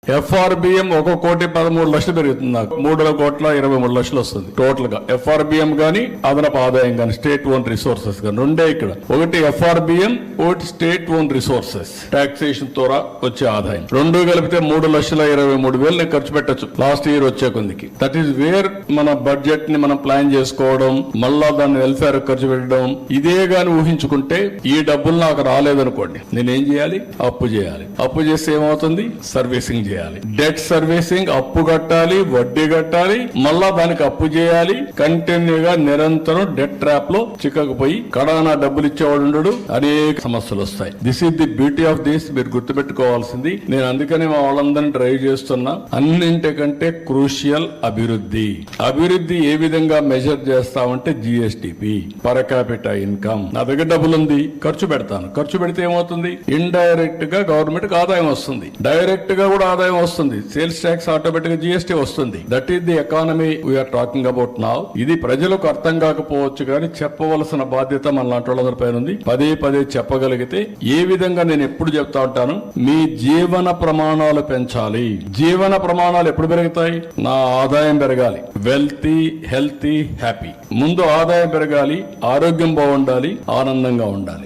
FRBM 1,13,00,000 పెరుగుతుంది. నాకు 3,23,00,000 వస్తుంది టోటల్ గా. FRBM గానీ అదనపు ఆదాయం గానీ స్టేట్ ఓన్ రిసోర్సెస్ గానీ రెండే ఇక్కడ. ఒకటి FRBM, ఒకటి స్టేట్ ఓన్ రిసోర్సెస్ టాక్సేషన్ ద్వారా వచ్చే ఆదాయం. రెండు కలిపితే 3,23,000 ఖర్చు పెట్టచ్చు లాస్ట్ ఇయర్ వచ్చే కొందికి. దట్ ఈస్ వేర్ మన బడ్జెట్ ని మనం ప్లాన్ చేసుకోవడం, మళ్ళా దాన్ని వెల్ఫేర్ ఖర్చు పెట్టడం. ఇదే గాని ఊహించుకుంటే ఈ డబ్బులు నాకు రాలేదనుకోండి, నేనేం చేయాలి? అప్పు చేయాలి. అప్పు చేస్తే ఏమవుతుంది? సర్వీసింగ్ చేయాలి. డెట్ సర్వీసింగ్, అప్పు కట్టాలి, వడ్డీ కట్టాలి, మళ్ళా దానికి అప్పు చేయాలి. కంటిన్యూగా నిరంతరం డెట్ ట్రాప్ లో చిక్కకపోయి కడానా డబ్బులు ఇచ్చేవాడు ఉండడు. అనేక సమస్యలు వస్తాయి. This is the beauty of this. మీరు గుర్తుపెట్టుకోవాల్సింది. నేను అందుకనే మా వాళ్ళందరినీ డ్రైవ్ చేస్తున్నా. అన్నింటికంటే క్రూషియల్ అభివృద్ధి. అభివృద్ధి ఏ విధంగా మెజర్ చేస్తామంటే GSDP, పర్ క్యాపిటల్ ఇన్కమ్. నా దగ్గర డబ్బులు ఉంది, ఖర్చు పెడతాను. ఖర్చు పెడితే ఏమవుతుంది? ఇండైరెక్ట్ గా గవర్నమెంట్ కి ఆదాయం వస్తుంది, డైరెక్ట్ గా కూడా ఆదాయం వస్తుంది. సేల్స్ ట్యాక్స్, ఆటోమేటిక్ గా GST వస్తుంది. That is the economy we are talking about now. ఇది ప్రజలకు అర్థం కాకపోవచ్చు కానీ చెప్పవలసిన బాధ్యత మన లాంటి వాళ్ళందరి పైన ఉంది. పదే పదే చెప్పగలిగితే ఏ విధంగా నేను ఎప్పుడు చెప్తా ఉంటాను, మీ జీవన ప్రమాణాలు పెంచాలి. జీవన ప్రమాణాలు ఎప్పుడు పెరుగుతాయి? నా ఆదాయం పెరగాలి. Wealthy, healthy, happy. ముందు ఆదాయం పెరగాలి, ఆరోగ్యం బాగుండాలి, ఆనందంగా ఉండాలి.